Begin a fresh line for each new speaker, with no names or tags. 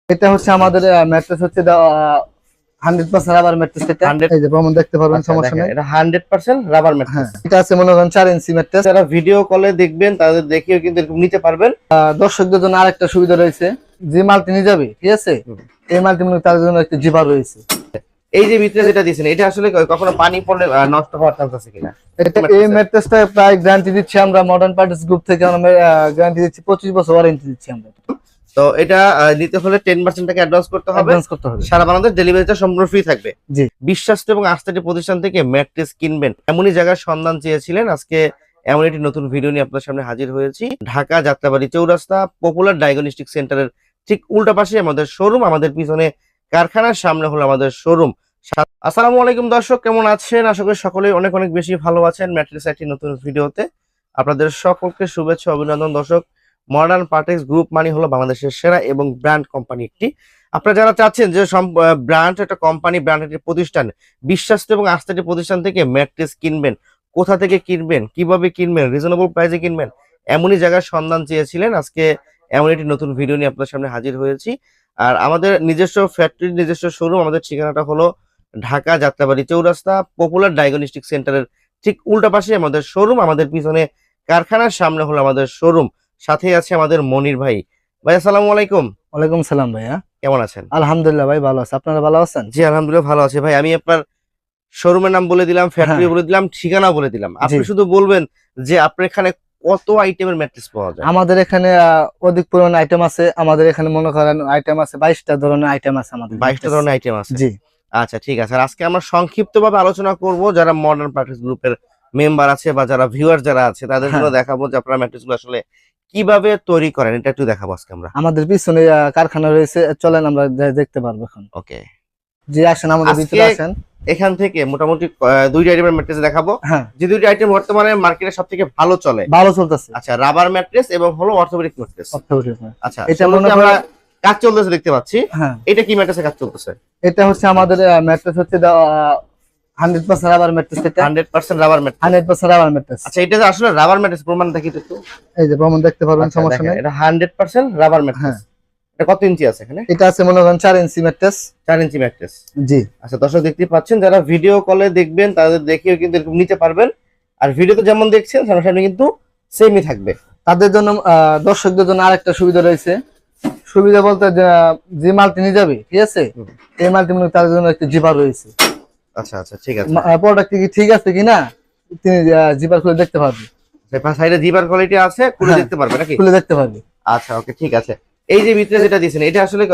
এটা হচ্ছে আমাদের ম্যাট্রেস হচ্ছে 100% রাবার ম্যাট্রেস। এটা এই যে প্রমাণ দেখতে পারবেন, সমস্যা নাই।
এটা 100% রাবার ম্যাট্রেস।
এটা আছে মনে করেন 4 ইঞ্চি ম্যাট্রেস।
যারা ভিডিও কলে দেখবেন তাদের দেখেও কিন্তু এরকম নিতে পারবেন।
দর্শকদের জন্য আরেকটা সুবিধা রয়েছে, যে মালটি নিয়ে যাবে, ঠিক আছে, এই মালটি মনে তার জন্য একটা জিপার রয়েছে।
এই যে ভিতরে যেটা দিয়েছেন এটা আসলে কখনো পানি পড়লে নষ্ট হওয়ার চান্স আছে কিনা?
এই ম্যাট্রেসটা প্রায় গ্যারান্টি দিচ্ছি আমরা মডার্ন পার্টিস গ্রুপ থেকে, আমরা গ্যারান্টি দিচ্ছি 25 বছর ওয়ারেন্টি দিচ্ছি আমরা।
তো এটা নিতে হলে 10% টাকা অ্যাডভান্স করতে হবে। সারা বাংলাদেশ ডেলিভারিটা সম্পূর্ণ ফ্রি থাকবে।
জি।
বিশ্বাস্ত এবং আস্থার প্রতিষ্ঠান থেকে ম্যাট্রেস কিনবেন এমনই জায়গার সন্ধান চেয়েছিলেন, আজকে এমন একটি নতুন ভিডিও নিয়ে আপনার সামনে হাজির হয়েছি। ঢাকা যাত্রাবাড়ি চৌরাস্তা পপুলার ডায়াগনস্টিক সেন্টারের ঠিক উল্টা পাশে আমাদের শোরুম, আমাদের পিছনে কারখানার সামনে হলো আমাদের শোরুম। আসসালামু আলাইকুম দর্শক, কেমন আছেন? আশা করি সকলেই অনেক অনেক বেশি ভালো আছেন। ম্যাট্রেস একটি নতুন ভিডিওতে আপনাদের সকলকে শুভেচ্ছা অভিনন্দন। দর্শক, মডার্ন পার্টিস গ্রুপ মানে হলো বাংলাদেশের সেরা এবং ব্র্যান্ড কোম্পানি একটি। আপনারা যারা চাচ্ছেন যে ব্র্যান্ড একটা কোম্পানি, ব্র্যান্ড একটি প্রতিষ্ঠান, বিশ্বাস্ত এবং আস্থার প্রতিষ্ঠান থেকে ম্যাট্রেস কিনবেন, কোথা থেকে কিনবেন, কিভাবে কিনবেন, রিজনেবল প্রাইসে কিনবেন, এমনই জায়গার সন্ধান চেয়েছিলেন, আজকে এমন একটি নতুন ভিডিও নিয়ে আপনার সামনে হাজির হয়েছি। আর আমাদের নিজস্ব ফ্যাক্টরি, নিজস্ব শোরুম, আমাদের ঠিকানাটা হলো ঢাকা যাত্রাবাড়ি চৌরাস্তা পপুলার ডায়াগনস্টিক সেন্টারের ঠিক উল্টা পাশে আমাদের শোরুম, আমাদের পিছনে কারখানার সামনে হলো আমাদের শোরুম। সাথে আছে আমাদের মনির ভাই। ভাই আসসালামু আলাইকুম।
ওয়ালাইকুম সালাম ভাইয়া,
কেমন আছেন?
আলহামদুলিল্লাহ ভাই, ভালো আছে। আপনারা ভালো আছেন?
জি আলহামদুলিল্লাহ ভালো আছে। ভাই আমি আপনার শোরুমের নাম বলে দিলাম, ফ্যাক্টরি বলে দিলাম, ঠিকানা বলে দিলাম, আপনি শুধু বলবেন যে আপনার এখানে কত আইটেমের ম্যাট্রেস পাওয়া যায়?
আমাদের এখানে অধিক পরিমাণে আইটেম আছে। আমাদের এখানে মনে করেন আইটেম আছে 22টা ধরনের আইটেম আছে আমাদের।
22টা ধরনের আইটেম আছে?
জি।
আচ্ছা ঠিক আছে। আর আজকে আমরা সংক্ষিপ্তভাবে আলোচনা করব, যারা মডার্ন পার্টিস গ্রুপের মেম্বার আছে বা যারা ভিউয়ার যারা আছে তাদের জন্য দেখাবো যে আপনারা ম্যাট্রেস গুলো আসলে কিভাবে তৈরি করেন, এটা একটু দেখাবো আজকে আমরা।
আমাদের পিছনে কারখানা রয়েছে, চলেন আমরা দেখতে পারবো এখন।
ওকে
জি, আসেন আমাদের ভিতরে আসেন।
এখান থেকে মোটামুটি দুইটা আইটেমের ম্যাট্রেস দেখাবো। যে দুইটা আইটেম বর্তমানে মার্কেটে সবথেকে ভালো চলে,
ভালো চলতেছে।
আচ্ছা, রাবার ম্যাট্রেস এবং হলো অর্থোপেডিক ম্যাট্রেস। আচ্ছা,
এটা মনে
আমরা কাজ চলতেছে দেখতে পাচ্ছি। এটা কি ম্যাট্রেসে কাজ চলতেছে?
এটা হচ্ছে আমাদের ম্যাট্রেস হচ্ছে 100% রাবার ম্যাট্রেস। এটা
100% রাবার ম্যাট্রেস।
100% rubber mattress.
আচ্ছা, এটা আসলে রাবার ম্যাট্রেস প্রমাণ দেখিয়ে একটু।
এই যে প্রমাণ দেখতে পারবেন, সমস্যা নাই।
এটা 100% রাবার ম্যাট্রেস। এটা কত ইঞ্চি আছে এখানে? এটা
আছে মনে করেন 4 ইঞ্চি ম্যাট্রেস।
4 ইঞ্চি ম্যাট্রেস।
জি।
আচ্ছা দর্শক, দেখতে পাচ্ছেন, যারা ভিডিও কলে দেখবেন তাদের দেখেও কিন্তু এরকম নিতে পারবেন। আর ভিডিওতে যেমন দেখছেন সামনাসামনি কিন্তু সেমই থাকবে।
তাদের জন্য দর্শকদের জন্য আরেকটা সুবিধা রয়েছে। সুবিধা বলতে যে মালটি নিয়ে যাবে, ঠিক আছে, এই মালটি মনে তার জন্য একটা জিপার রয়েছে।
আচ্ছা আচ্ছা ঠিক আছে।
প্রোডাক্ট কি ঠিক আছে কিনা তিনি জিপার খুলে দেখতে পারবে।
সাইডে জিপার কোয়ালিটি আছে, খুলে দেখতে পারবে নাকি?
খুলে দেখতে পারবে।
আচ্ছা ওকে ঠিক আছে। এই যে ভিতরে যেটা দিয়েছেন এটা আসলে